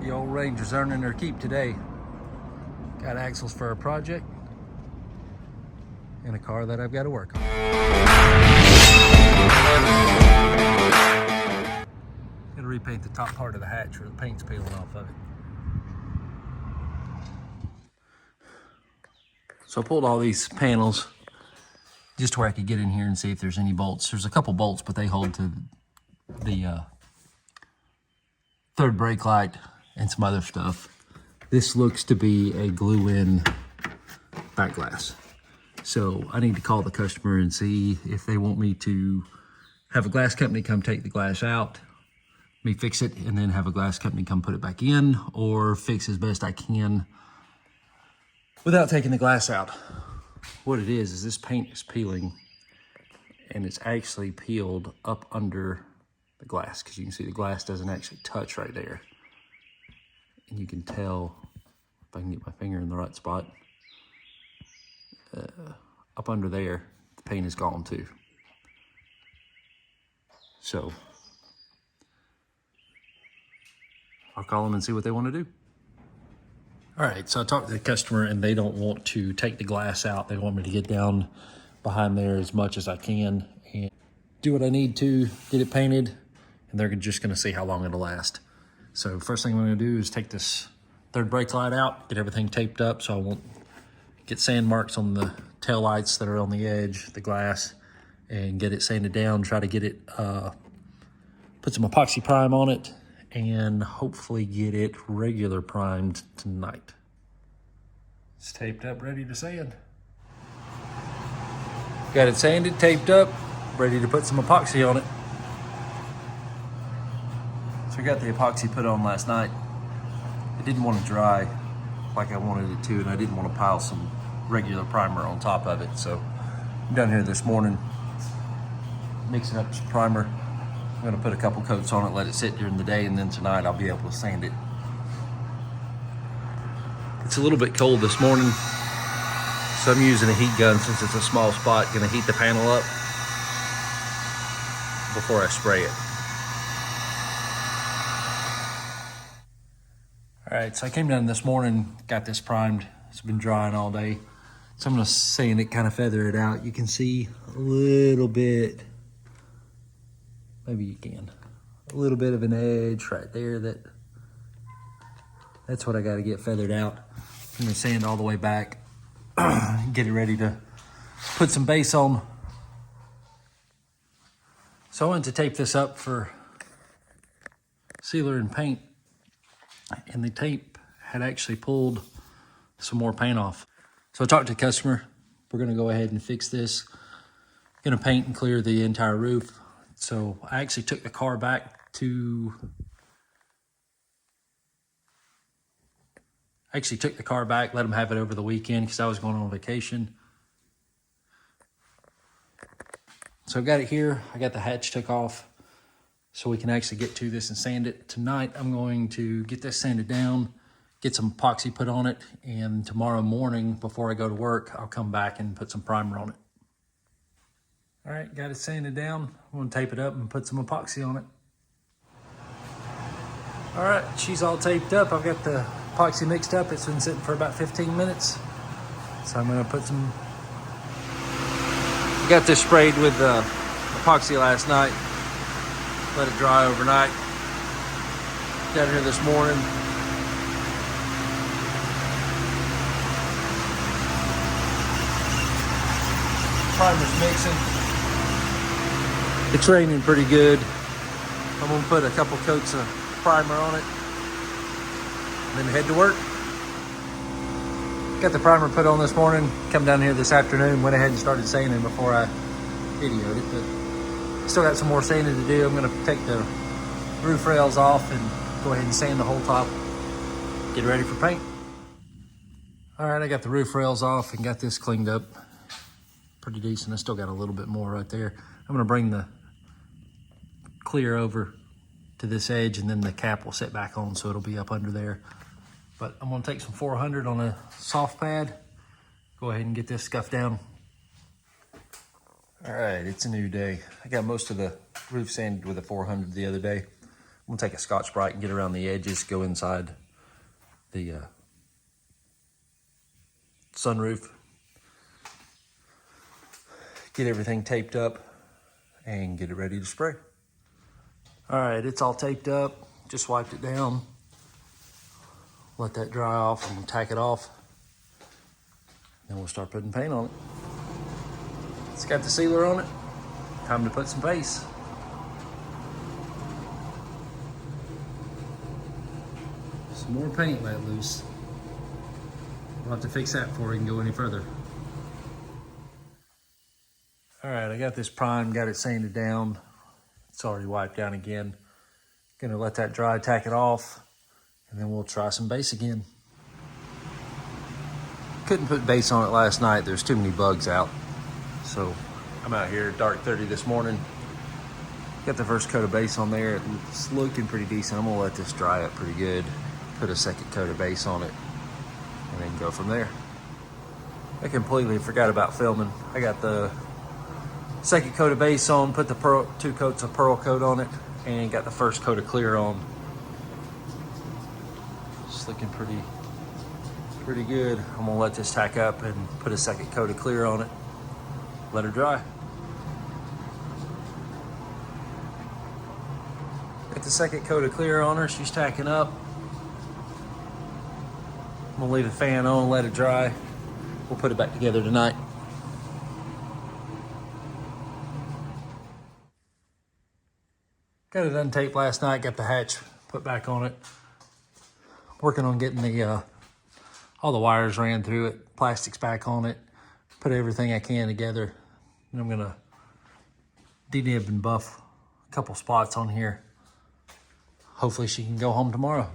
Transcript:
The old Ranger's earning her keep today. Got axles for a project and a car that I've got to work on. Gonna repaint the top part of the hatch where the paint's peeling off of it. So I pulled all these panels just where I could get in here and see if there's any bolts. There's a couple bolts, but they hold to the third brake light and some other stuff. This looks to be a glue-in back glass. So I need to call the customer and see if they want me to have a glass company come take the glass out, me fix it, and then have a glass company come put it back in, or fix as best I can without taking the glass out. What it is this paint is peeling, and it's actually peeled up under the glass, because you can see the glass doesn't actually touch right there. And you can tell, if I can get my finger in the right spot, up under there, the paint is gone too. So I'll call them and see what they want to do. All right, so I talked to the customer and they don't want to take the glass out. They want me to get down behind there as much as I can and do what I need to, get it painted, and they're just gonna see how long it'll last. So first thing I'm gonna do is take this third brake light out, get everything taped up so I won't get sand marks on the tail lights that are on the edge, the glass, and get it sanded down, try to get it, put some epoxy prime on it, and hopefully get it regular primed tonight. It's taped up, ready to sand. Got it sanded, taped up, ready to put some epoxy on it. So I got the epoxy put on last night. It didn't want to dry like I wanted it to, and I didn't want to pile some regular primer on top of it. So I'm down here this morning mixing up some primer. I'm gonna put a couple coats on it, let it sit during the day, and then tonight I'll be able to sand it. It's a little bit cold this morning, so I'm using a heat gun since it's a small spot. Gonna heat the panel up before I spray it. All right, so I came down this morning, got this primed. It's been drying all day. So I'm gonna sand it, kind of feather it out. You can see a little bit, maybe you can, a little bit of an edge right there. That's what I gotta get feathered out. I'm gonna sand all the way back, get it ready to put some base on. So I wanted to tape this up for sealer and paint, and the tape had actually pulled some more paint off. So I talked to the customer. We're gonna go ahead and fix this. Gonna paint and clear the entire roof. So I actually took the car back to, let them have it over the weekend because I was going on vacation. So I've got it here. I got the hatch took off so we can actually get to this and sand it. Tonight I'm going to get this sanded down, get some epoxy put on it, and tomorrow morning before I go to work, I'll come back and put some primer on it. All right, got it sanded down. I'm gonna tape it up and put some epoxy on it. All right, she's all taped up. I've got the epoxy mixed up. It's been sitting for about 15 minutes. So I'm gonna put some, got this sprayed with epoxy last night. Let it dry overnight. Down here this morning. Primer's mixing. It's raining pretty good. I'm gonna put a couple coats of primer on it and then head to work. Got the primer put on this morning, come down here this afternoon, went ahead and started sanding before I videoed it, but still got some more sanding to do. I'm gonna take the roof rails off and go ahead and sand the whole top, get ready for paint. All right, I got the roof rails off and got this cleaned up pretty decent. I still got a little bit more right there. I'm gonna bring the clear over to this edge, and then the cap will sit back on, so it'll be up under there. But I'm gonna take some 400 on a soft pad, go ahead and get this scuffed down. All right, it's a new day. I got most of the roof sanded with a 400 the other day. I'm gonna take a Scotch-Brite and get around the edges, go inside the sunroof, get everything taped up, and get it ready to spray. All right, it's all taped up. Just wiped it down. Let that dry off. I'm gonna tack it off. Then we'll start putting paint on it. It's got the sealer on it. Time to put some base. Some more paint let loose. We'll have to fix that before we can go any further. All right, I got this primed, got it sanded down. It's already wiped down again. Gonna let that dry, tack it off, and then we'll try some base again. Couldn't put base on it last night. There's too many bugs out. So I'm out here dark 30 this morning. Got the first coat of base on there. It's looking pretty decent. I'm gonna let this dry up pretty good. Put a second coat of base on it and then go from there. I completely forgot about filming. I got the second coat of base on, put the 2 coats of pearl coat on it, and got the first coat of clear on. It's looking pretty good. I'm gonna let this tack up and put a second coat of clear on it. Let her dry. Got the second coat of clear on her. She's tacking up. I'm gonna leave the fan on, let it dry. We'll put it back together tonight. Got it untaped last night, got the hatch put back on it. Working on getting the all the wires ran through it, plastics back on it, put everything I can together. And I'm gonna denib and buff a couple spots on here. Hopefully she can go home tomorrow.